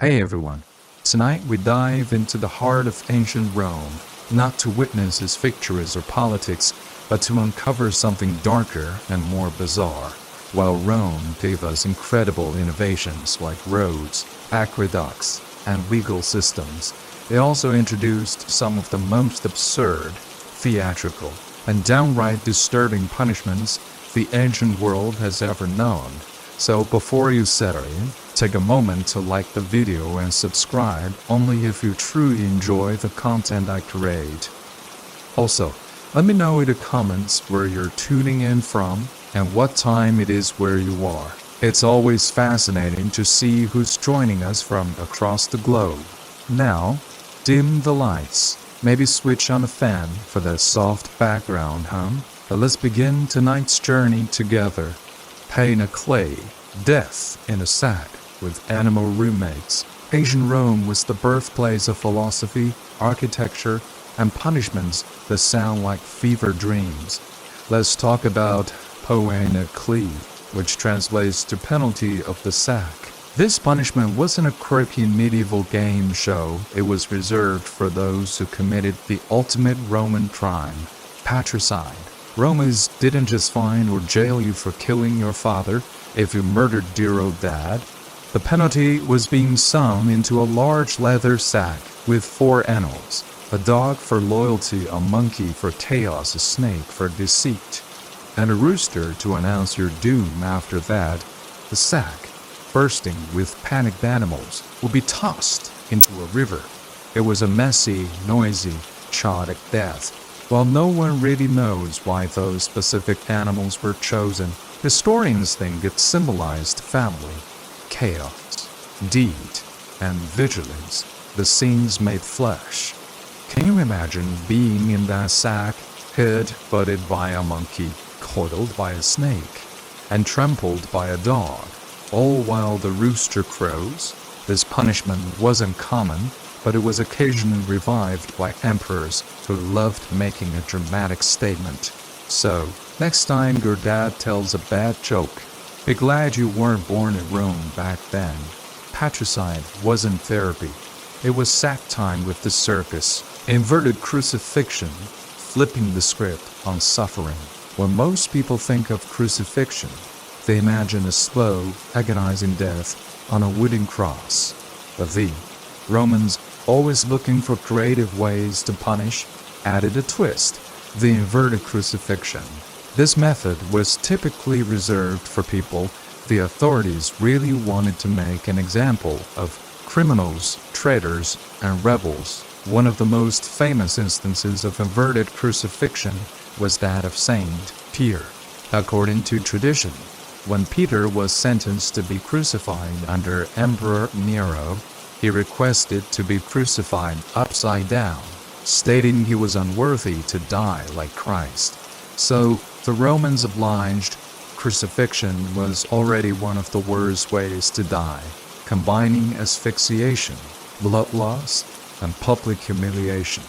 Hey everyone. Tonight we dive into the heart of ancient Rome, not to witness its victories or politics, but to uncover something darker and more bizarre. While Rome gave us incredible innovations like roads, aqueducts, and legal systems, they also introduced some of the most absurd, theatrical, and downright disturbing punishments the ancient world has ever known. So before you settle in, take a moment to like the video and subscribe only if you truly enjoy the content I create. Also, let me know in the comments where you're tuning in from and what time it is where you are. It's always fascinating to see who's joining us from across the globe. Now, dim the lights, maybe switch on a fan for that soft background hum. But let's begin tonight's journey together. Pain a clay, death in a sack with animal roommates. Ancient Rome was the birthplace of philosophy, architecture, and punishments that sound like fever dreams. Let's talk about pain a clay, which translates to penalty of the sack. This punishment wasn't a quirky medieval game show. It was reserved for those who committed the ultimate Roman crime, patricide. Romans didn't just fine or jail you for killing your father if you murdered dear old dad. The penalty was being sewn into a large leather sack with 4 animals: a dog for loyalty, a monkey for chaos, a snake for deceit, and a rooster to announce your doom. After that, the sack, bursting with panicked animals, would be tossed into a river. It was a messy, noisy, chaotic death. While no one really knows why those specific animals were chosen, historians think it symbolized family, chaos, deed, and vigilance. The scenes made flesh. Can you imagine being in that sack, head-butted by a monkey, coiled by a snake, and trampled by a dog, all while the rooster crows? This punishment wasn't common, but it was occasionally revived by emperors who loved making a dramatic statement. So, next time your dad tells a bad joke, be glad you weren't born in Rome back then. Patricide wasn't therapy. It was sack time with the circus. Inverted crucifixion, flipping the script on suffering. When most people think of crucifixion, they imagine a slow, agonizing death on a wooden cross. But the Romans, always looking for creative ways to punish, added a twist: the inverted crucifixion. This method was typically reserved for people the authorities really wanted to make an example of: criminals, traitors, and rebels. One of the most famous instances of inverted crucifixion was that of Saint Peter. According to tradition, when Peter was sentenced to be crucified under Emperor Nero, he requested to be crucified upside down, stating he was unworthy to die like Christ. So, the Romans obliged. Crucifixion was already one of the worst ways to die, combining asphyxiation, blood loss, and public humiliation.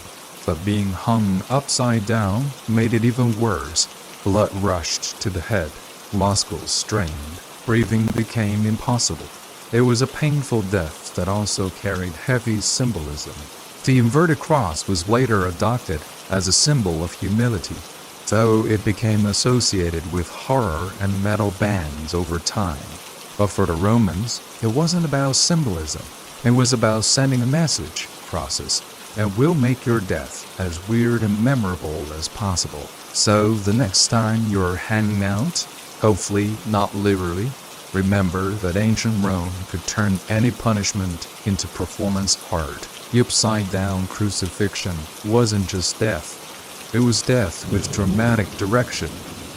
But being hung upside down made it even worse. Blood rushed to the head, muscles strained, breathing became impossible. It was a painful death that also carried heavy symbolism. The inverted cross was later adopted as a symbol of humility, though it became associated with horror and metal bands over time. But for the Romans, it wasn't about symbolism. It was about sending a message: process, and we'll make your death as weird and memorable as possible. So the next time you're hanging out, hopefully not literally, remember that ancient Rome could turn any punishment into performance art. The upside-down crucifixion wasn't just death. It was death with dramatic direction,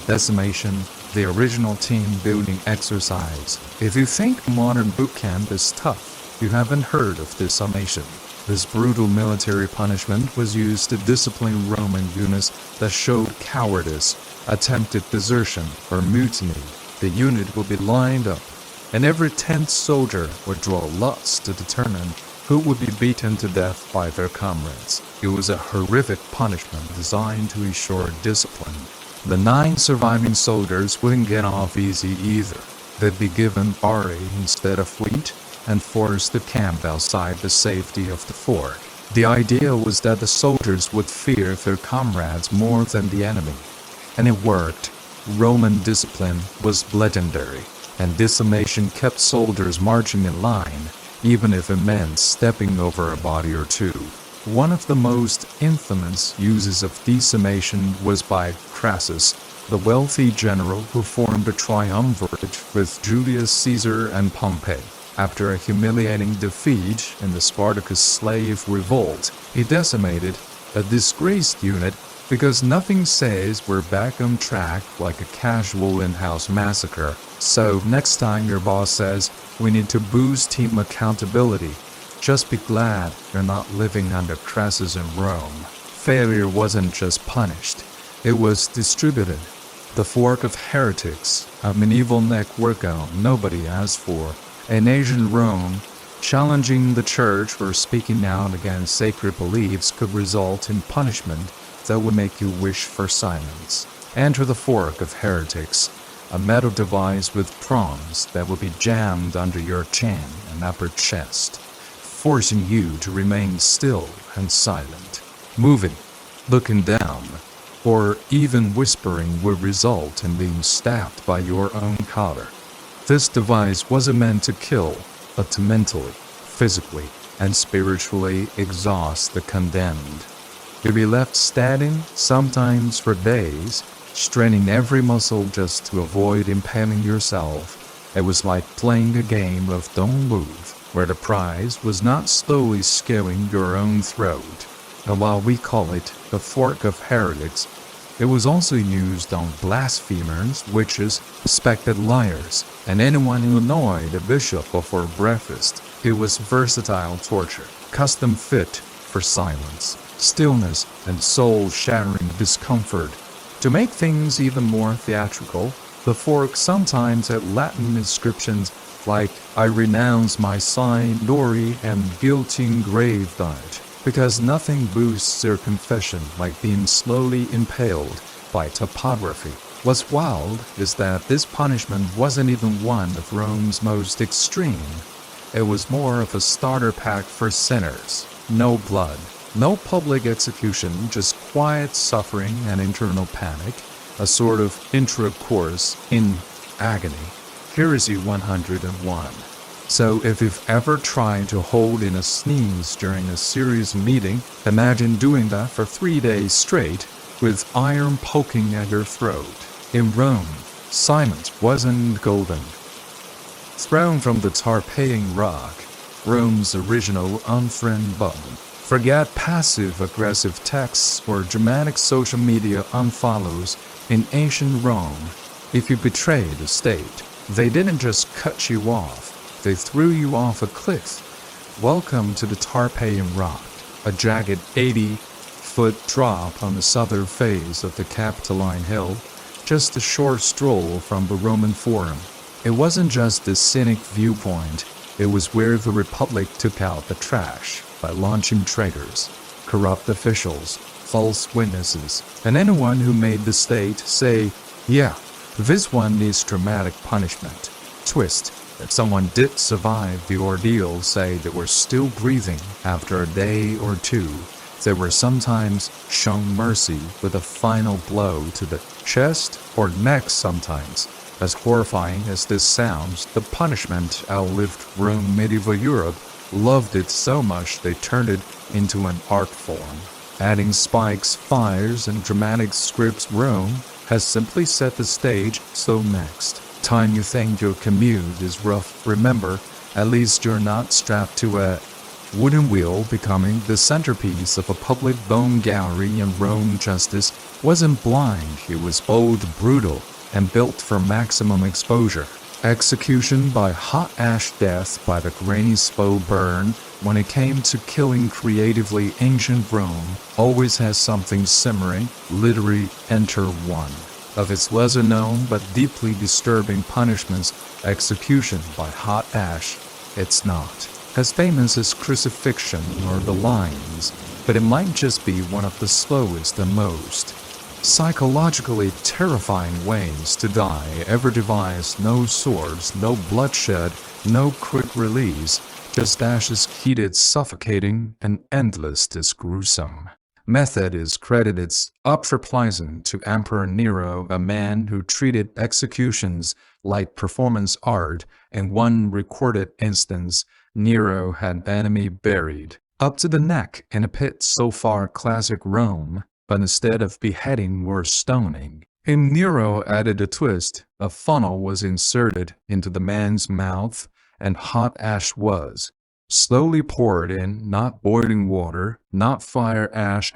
decimation, the original team-building exercise. If you think modern boot camp is tough, you haven't heard of decimation. This brutal military punishment was used to discipline Roman units that showed cowardice, attempted desertion, or mutiny. The unit would be lined up, and every 10th soldier would draw lots to determine who would be beaten to death by their comrades. It was a horrific punishment designed to ensure discipline. The 9 surviving soldiers wouldn't get off easy either. They'd be given barley instead of wheat, and forced to camp outside the safety of the fort. The idea was that the soldiers would fear their comrades more than the enemy. And it worked. Roman discipline was legendary, and decimation kept soldiers marching in line, even if it meant stepping over a body or two. One of the most infamous uses of decimation was by Crassus, the wealthy general who formed a triumvirate with Julius Caesar and Pompey. After a humiliating defeat in the Spartacus slave revolt, he decimated a disgraced unit because nothing says we're back on track like a casual in-house massacre. So next time your boss says we need to boost team accountability, just be glad you're not living under Crassus in Rome. Failure wasn't just punished, it was distributed. The fork of heretics, a medieval network nobody asked for, in ancient Rome, challenging the church or speaking out against sacred beliefs could result in punishment that would make you wish for silence. Enter the fork of heretics, a metal device with prongs that would be jammed under your chin and upper chest, forcing you to remain still and silent. Moving, looking down, or even whispering would result in being stabbed by your own collar. This device wasn't meant to kill, but to mentally, physically, and spiritually exhaust the condemned. You'd be left standing, sometimes for days, straining every muscle just to avoid impaling yourself. It was like playing a game of Don't Move, where the prize was not slowly scaling your own throat. And while we call it the fork of heretics, it was also used on blasphemers, witches, suspected liars, and anyone who annoyed a bishop before breakfast. It was versatile torture, custom fit for silence, stillness, and soul-shattering discomfort. To make things even more theatrical, the fork sometimes had Latin inscriptions like, "I renounce my signory and guilty engraved on it," because nothing boosts their confession like being slowly impaled by topography. What's wild is that this punishment wasn't even one of Rome's most extreme. It was more of a starter pack for sinners. No blood, no public execution, just quiet suffering and internal panic, a sort of intro course in agony. Heresy 101. So if you've ever tried to hold in a sneeze during a serious meeting, imagine doing that for 3 days straight, with iron poking at your throat. In Rome, silence wasn't golden. Thrown from the Tarpeian Rock, Rome's original unfriend button. Forget passive-aggressive texts or dramatic social media unfollows. In ancient Rome, if you betrayed the state, they didn't just cut you off. They threw you off a cliff. Welcome to the Tarpeian Rock, a jagged 80-foot drop on the southern face of the Capitoline Hill, just a short stroll from the Roman Forum. It wasn't just a scenic viewpoint, it was where the Republic took out the trash by launching traitors, corrupt officials, false witnesses, and anyone who made the state say, "Yeah, this one needs dramatic punishment." Twist. If someone did survive the ordeal, say they were still breathing after a day or two, they were sometimes shown mercy with a final blow to the chest or neck sometimes. As horrifying as this sounds, the punishment outlived Rome. Medieval Europe loved it so much they turned it into an art form. Adding spikes, fires, and dramatic scripts, Rome has simply set the stage. So next time you think your commute is rough, remember, at least you're not strapped to a wooden wheel. Becoming the centerpiece of a public bone gallery in Rome, justice wasn't blind, it was bold, brutal, and built for maximum exposure. Execution by hot ash, death by the grainy slow burn. When it came to killing creatively, ancient Rome always has something simmering. Literally, enter one of its lesser-known but deeply disturbing punishments, execution by hot ash. It's not as famous as crucifixion or the lions, but it might just be one of the slowest and most psychologically terrifying ways to die ever devised. No swords, no bloodshed, No quick release, just ashes heated, suffocating, and endless. This gruesome method is credited up for pleasant to Emperor Nero, a man who treated executions like performance art. In one recorded instance, Nero had an enemy buried up to the neck in a pit, so far classic Rome, but instead of beheading or stoning, Nero added a twist. A funnel was inserted into the man's mouth, and hot ash was slowly poured in, not boiling water, not fire ash.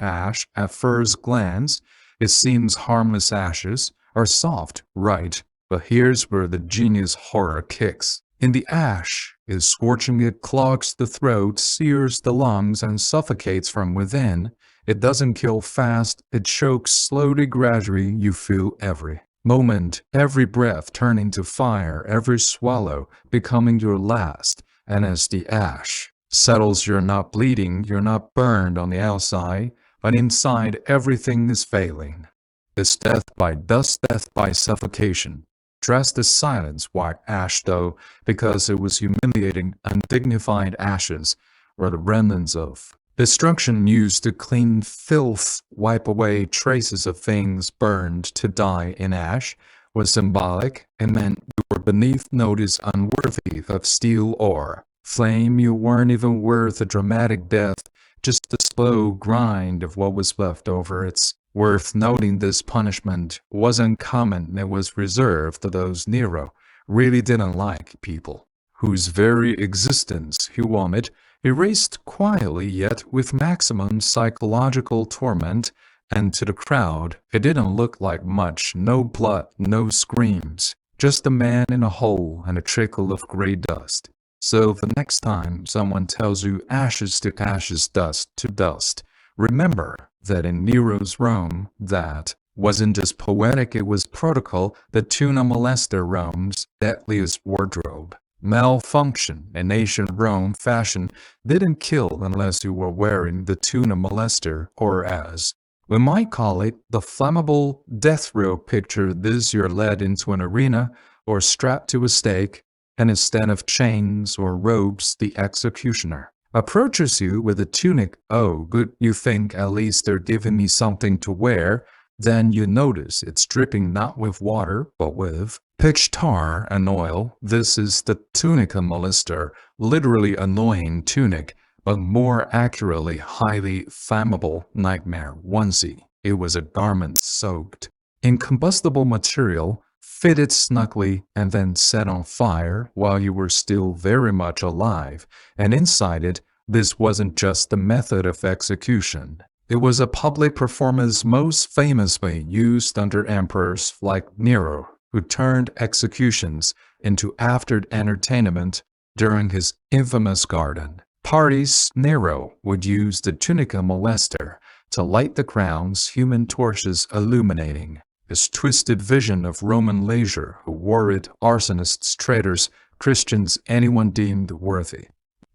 At first glance, it seems harmless. Ashes are soft, right? But here's where the genius horror kicks. In the ash is scorching. It clogs the throat, sears the lungs, and suffocates from within. It doesn't kill fast, it chokes slowly, gradually. You feel every moment, every breath turning to fire, every swallow becoming your last. And as the ash settles, you're not bleeding, you're not burned on the outside, but inside everything is failing. It's death by dust, death by suffocation. Dressed as silence, white ash though, because it was humiliating, undignified ashes were the remnants of destruction used to clean filth, wipe away traces of things burned. To die in ash was symbolic. It meant you were beneath notice, unworthy of steel or flame. You weren't even worth a dramatic death, just the slow grind of what was left over. It's worth noting this punishment wasn't common. It was reserved to those Nero really didn't like, people whose very existence he wanted erased quietly yet with maximum psychological torment. And to the crowd, it didn't look like much. No blood, no screams, just a man in a hole and a trickle of gray dust. So the next time someone tells you ashes to ashes, dust to dust, remember that in Nero's Rome, that wasn't just poetic, it was protocol. The tuna molester, Rome's deadliest wardrobe malfunction. In ancient Rome, fashion didn't kill unless you were wearing the tuna molester, or as we might call it, the flammable death row. Picture this: you're led into an arena or strapped to a stake, and instead of chains or ropes, the executioner approaches you with a tunic. Oh, good, you think, at least they're giving me something to wear. Then you notice it's dripping not with water, but with pitch, tar, and oil. This is the tunica molester, literally annoying tunic, but more accurately, highly flammable nightmare onesie. It was a garment soaked in combustible material, fitted snugly, and then set on fire while you were still very much alive. And inside it, this wasn't just the method of execution. It was a public performance, most famously used under emperors like Nero, who turned executions into after entertainment during his infamous garden parties. Nero would use the tunica molester to light the crowns, human torches illuminating his twisted vision of Roman leisure, who wore it: arsonists, traitors, Christians, anyone deemed worthy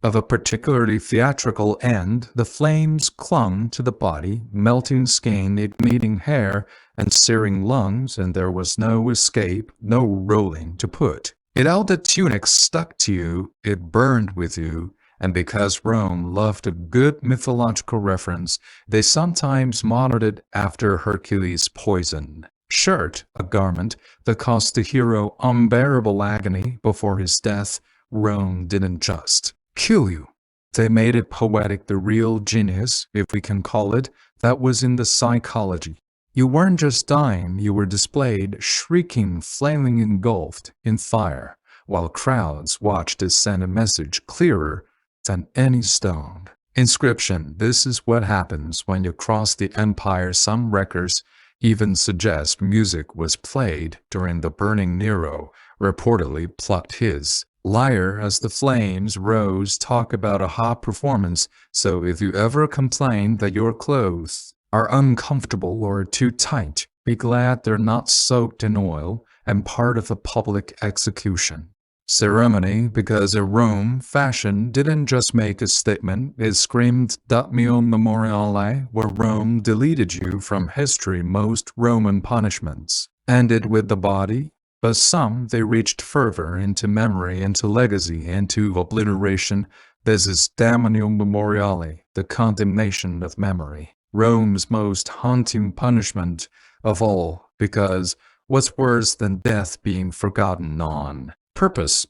of a particularly theatrical end. The flames clung to the body, melting skin, igniting hair, and searing lungs, and there was no escape, no rolling to put it out. The tunic stuck to you, it burned with you. And because Rome loved a good mythological reference, they sometimes modeled it after Hercules' poison shirt, a garment that caused the hero unbearable agony before his death. Rome didn't just kill you, they made it poetic. The real genius, if we can call it, that was in the psychology. You weren't just dying, you were displayed, shrieking, flailing, engulfed in fire, while crowds watched it send a message clearer than any stone inscription. This is what happens when you cross the empire. Some records even suggest music was played during the burning. Nero reportedly plucked his lyre as the flames rose. Talk about a hot performance. So if you ever complain that your clothes are uncomfortable or too tight, be glad they're not soaked in oil and part of a public execution ceremony, because in Rome, fashion didn't just make a statement, it screamed dat mio memoriale. Where Rome deleted you from history, most Roman punishments ended with the body, But some they reached further into memory, into legacy, into obliteration. This is damnio memoriale, the condemnation of memory. Rome's most haunting punishment of all, because what's worse than death being forgotten on purpose?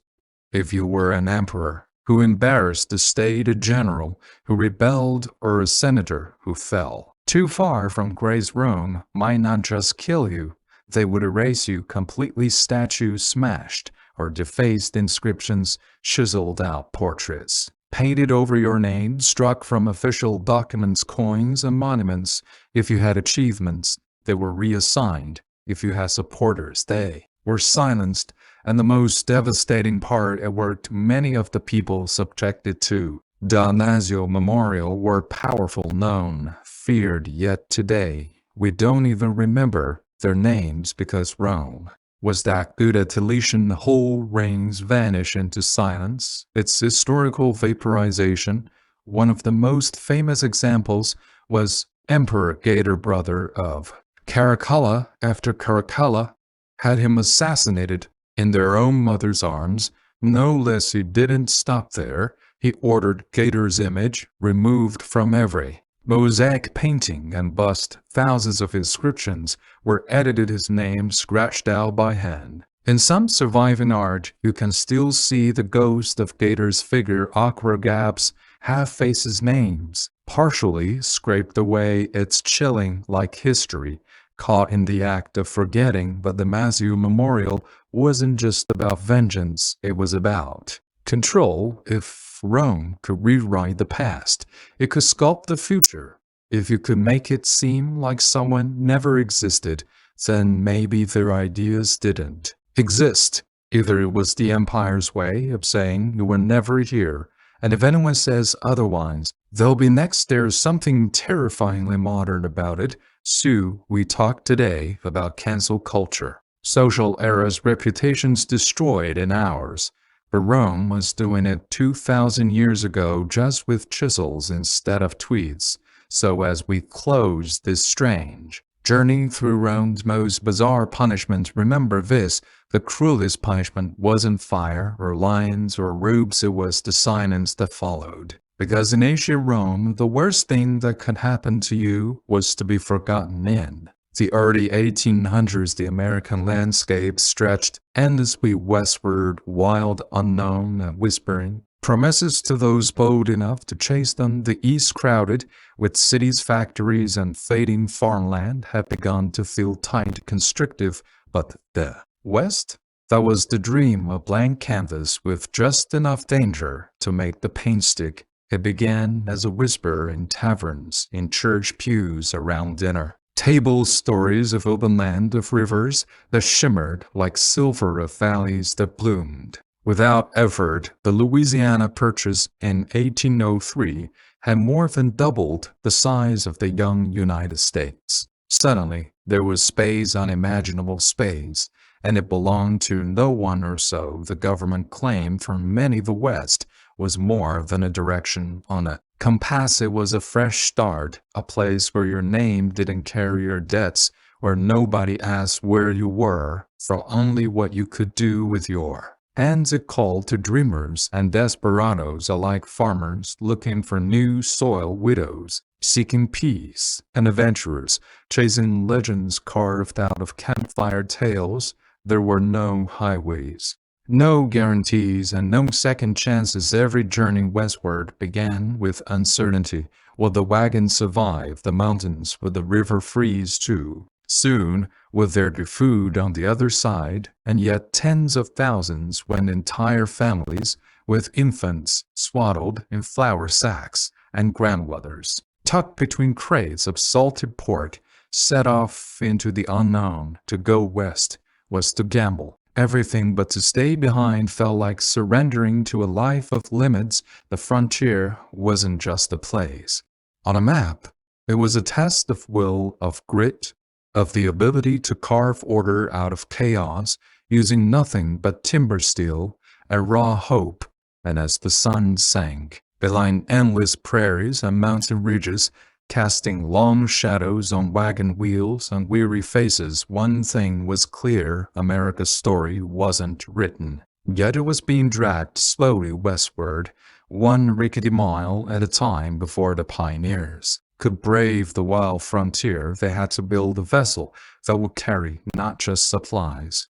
If you were an emperor who embarrassed the state, a general who rebelled, or a senator who fell too far from Grace, Rome might not just kill you, they would erase you completely, statues smashed, or defaced inscriptions, chiseled out portraits painted over your name, struck from official documents, coins, and monuments. If you had achievements, they were reassigned. If you had supporters, they were silenced. And the most devastating part, it worked, many of the people subjected to damnatio memorial were powerful, known, feared, yet today we don't even remember their names because Rome was that good at deletion. Whole reigns vanish into silence. Its historical vaporization. One of the most famous examples was Emperor Gator, brother of Caracalla, after Caracalla had him assassinated in their own mother's arms. No less, he didn't stop there. He ordered Gator's image removed from every mosaic painting and bust. Thousands of inscriptions were edited, his name scratched out by hand. In some surviving art, you can still see the ghost of Gator's figure, awkward gaps, half-faces, names partially scraped away. It's chilling, like history caught in the act of forgetting. But the Damnatio memorial wasn't just about vengeance, it was about control. If Rome could rewrite the past, it could sculpt the future. If you could make it seem like someone never existed, then maybe their ideas didn't exist. Either it was the empire's way of saying you were never here, and if anyone says otherwise, they'll be next. There's something terrifyingly modern about it. So we talk today about cancel culture. Social eras, reputations destroyed in hours. But Rome was doing it 2,000 years ago, just with chisels instead of tweets. So as we close this strange journey through Rome's most bizarre punishment, remember this: the cruelest punishment wasn't fire or lions or ropes, it was the silence that followed. Because in ancient Rome, the worst thing that could happen to you was to be forgotten. In the early 1800s, the American landscape stretched endlessly westward, wild, unknown, and whispering promises to those bold enough to chase them. The east, crowded with cities, factories, and fading farmland, had begun to feel tight, constrictive. But the west, that was the dream, a blank canvas with just enough danger to make the paint stick. It began as a whisper in taverns, in church pews, around dinner tables, stories of open land, of rivers that shimmered like silver, of valleys that bloomed without effort. The Louisiana Purchase in 1803 had more than doubled the size of the young United States. Suddenly, there was space, unimaginable space, and it belonged to no one, or so the government claimed. For many, the West was more than a direction on a compass. It was a fresh start, a place where your name didn't carry your debts, where nobody asked where you were, for only what you could do with your hands. It called to dreamers and desperados alike, farmers looking for new soil, widows seeking peace, and adventurers chasing legends carved out of campfire tales. There were no highways, no guarantees, and no second chances. Every journey westward began with uncertainty. Will the wagon survive the mountains? Will the river freeze too soon? Will there be food on the other side? And yet tens of thousands went, entire families with infants swaddled in flour sacks, and grandmothers tucked between crates of salted pork, set off into the unknown. To go west was to gamble everything, but to stay behind felt like surrendering to a life of limits. The frontier wasn't just a place on a map. It was a test of will, of grit, of the ability to carve order out of chaos, using nothing but timber steel, a raw hope. And as the sun sank behind endless prairies and mountain ridges, casting long shadows on wagon wheels and weary faces. One thing was clear: America's story wasn't written. Yet it was being dragged slowly westward, one rickety mile at a time. Before the pioneers could brave the wild frontier, they had to build a vessel that would carry not just supplies,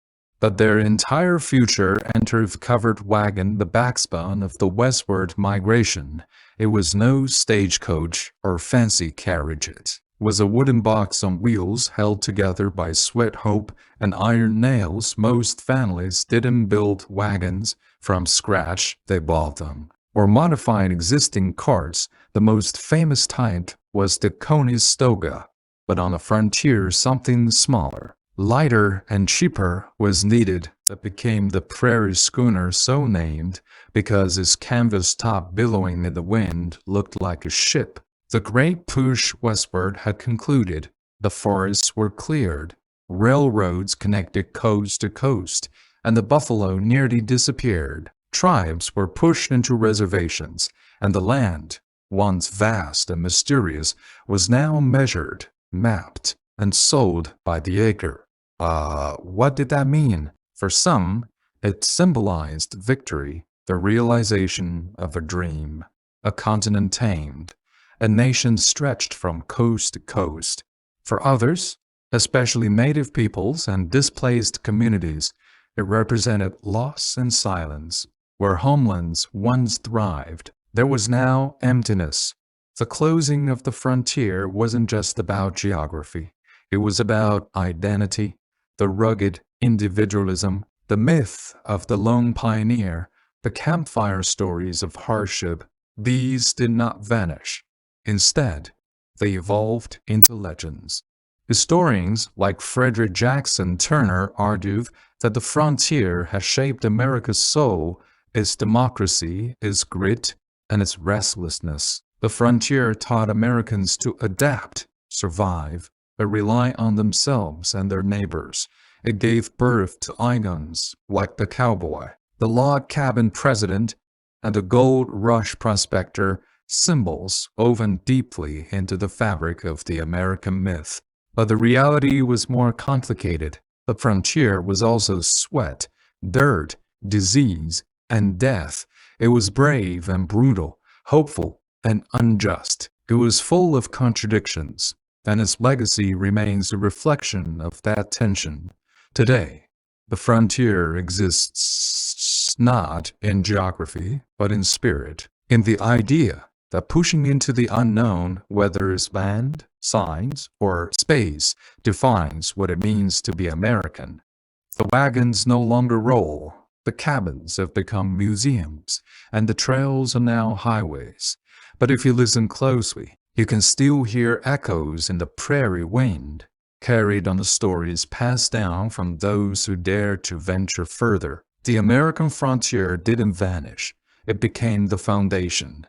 but their entire future. Entered the covered wagon, the backbone of the westward migration. It was no stagecoach or fancy carriage. It was a wooden box on wheels held together by sweat, hope, and iron nails. Most families didn't build wagons from scratch, they bought them or modified existing carts. The most famous type was the Conestoga, but on the frontier something smaller, lighter, and cheaper was needed. That became the prairie schooner, so named because its canvas top billowing in the wind looked like a ship. The great push westward had concluded. The forests were cleared, railroads connected coast to coast, and the buffalo nearly disappeared. Tribes were pushed into reservations, and the land, once vast and mysterious, was now measured, mapped, and sold by the acre. What did that mean? For some, it symbolized victory, the realization of a dream, a continent tamed, a nation stretched from coast to coast. For others, especially native peoples and displaced communities, it represented loss and silence. Where homelands once thrived, there was now emptiness. The closing of the frontier wasn't just about geography. It was about identity, the rugged individualism, the myth of the lone pioneer, the campfire stories of hardship. These did not vanish. Instead, they evolved into legends. Historians like Frederick Jackson Turner argue that the frontier has shaped America's soul, its democracy, its grit, and its restlessness. The frontier taught Americans to adapt, survive, and rely on themselves and their neighbors. It gave birth to icons like the cowboy, the log cabin president, and the gold rush prospector, symbols woven deeply into the fabric of the American myth. But the reality was more complicated. The frontier was also sweat, dirt, disease, and death. It was brave and brutal, hopeful and unjust. It was full of contradictions, and its legacy remains a reflection of that tension. Today, the frontier exists not in geography, but in spirit, in the idea that pushing into the unknown, whether it's land, science, or space, defines what it means to be American. The wagons no longer roll. The cabins have become museums, and the trails are now highways. But if you listen closely, you can still hear echoes in the prairie wind, carried on the stories passed down from those who dared to venture further. The American frontier didn't vanish. It became the foundation.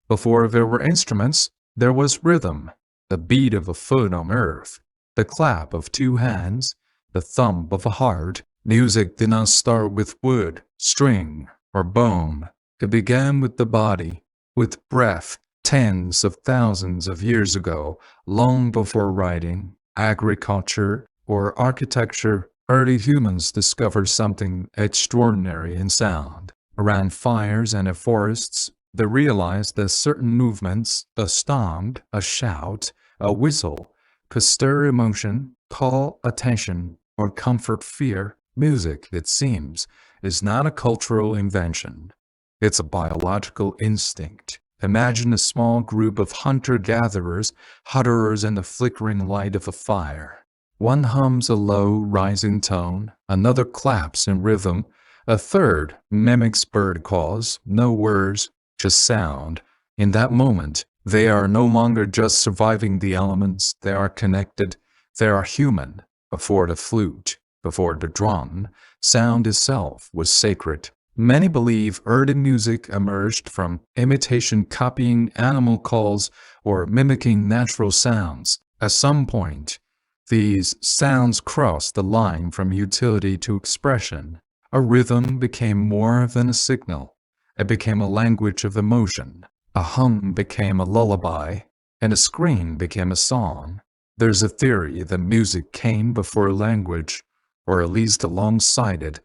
Before there were instruments, there was rhythm, the beat of a foot on earth, the clap of two hands, the thump of a heart. Music did not start with wood, string, or bone. It began with the body, with breath. Tens of thousands of years ago, long before writing, agriculture, or architecture, early humans discovered something extraordinary in sound. Around fires and in forests, they realized that certain movements, a stomp, a shout, a whistle, could stir emotion, call attention, or comfort fear. Music, it seems, is not a cultural invention. It's a biological instinct. Imagine a small group of hunter-gatherers, huddlers in the flickering light of a fire. One hums a low, rising tone, another claps in rhythm, a third mimics bird calls, no words, just sound. In that moment, they are no longer just surviving the elements, they are connected, they are human. Before the flute, before the drum, sound itself was sacred. Many believe early music emerged from imitation, copying animal calls, or mimicking natural sounds. At some point, these sounds crossed the line from utility to expression. A rhythm became more than a signal. It became a language of emotion. A hum became a lullaby. and a scream became a song. There's a theory that music came before language, or at least alongside it.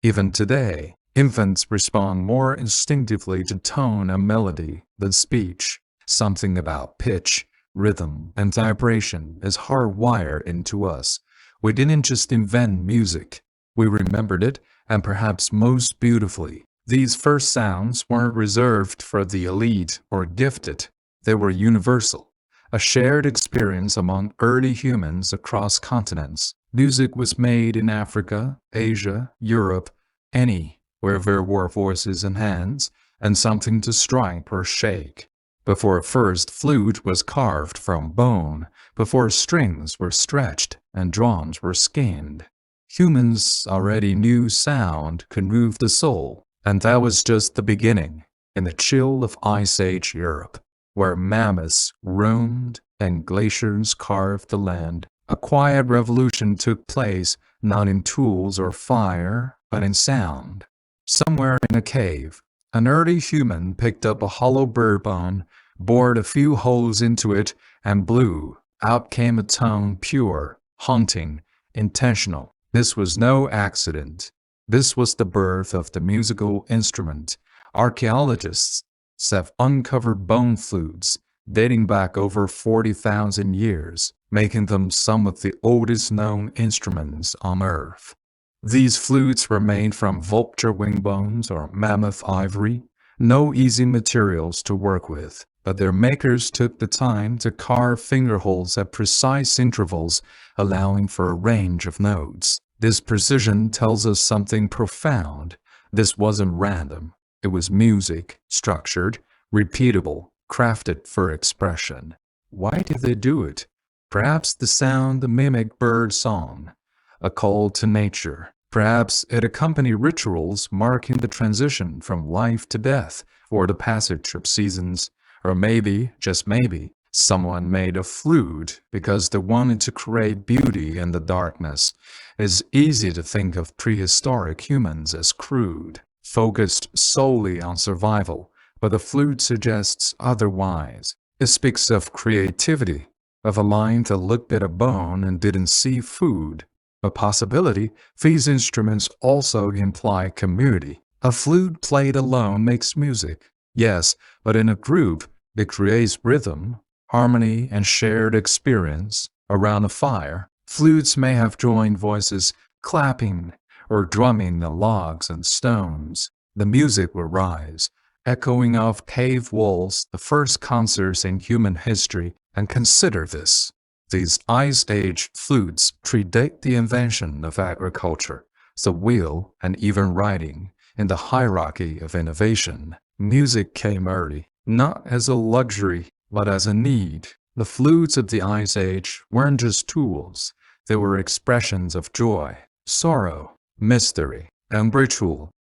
Even today, infants respond more instinctively to tone and melody than speech. Something about pitch, rhythm, and vibration is hardwired into us. We didn't just invent music, we remembered it, and perhaps most beautifully. These first sounds weren't reserved for the elite or gifted, they were universal, a shared experience among early humans across continents. Music was made in Africa, Asia, Europe, anywhere there were voices and hands, and something to strike or shake. Before a first flute was carved from bone, before strings were stretched and drums were skinned, humans already knew sound could move the soul, and that was just the beginning. In the chill of Ice Age Europe, where mammoths roamed and glaciers carved the land, a quiet revolution took place, not in tools or fire, but in sound. Somewhere in a cave, an early human picked up a hollow bird bone, bored a few holes into it, and blew. Out came a tone pure, haunting, intentional. This was no accident. This was the birth of the musical instrument. Archaeologists have uncovered bone flutes dating back over 40,000 years, making them some of the oldest known instruments on Earth. These flutes were made from vulture wing bones or mammoth ivory, no easy materials to work with, but their makers took the time to carve finger holes at precise intervals, allowing for a range of notes. This precision tells us something profound. This wasn't random. It was music, structured, repeatable, crafted for expression. Why did they do it? Perhaps the sound mimicked bird song, a call to nature. Perhaps it accompanied rituals marking the transition from life to death or the passage of seasons. Or maybe, just maybe, someone made a flute because they wanted to create beauty in the darkness. It's easy to think of prehistoric humans as crude, focused solely on survival, but the flute suggests otherwise. It speaks of creativity, of a mind that looked at a bone and didn't see food. A possibility, these instruments also imply community. A flute played alone makes music, yes, but in a group, it creates rhythm, harmony, and shared experience. Around a fire, flutes may have joined voices, clapping or drumming the logs and stones. The music will rise, echoing off cave walls, the first concerts in human history. And consider this. These Ice Age flutes predate the invention of agriculture, the wheel, and even writing. In the hierarchy of innovation, music came early, not as a luxury, but as a need. The flutes of the Ice Age weren't just tools, they were expressions of joy, sorrow, mystery, and ritual.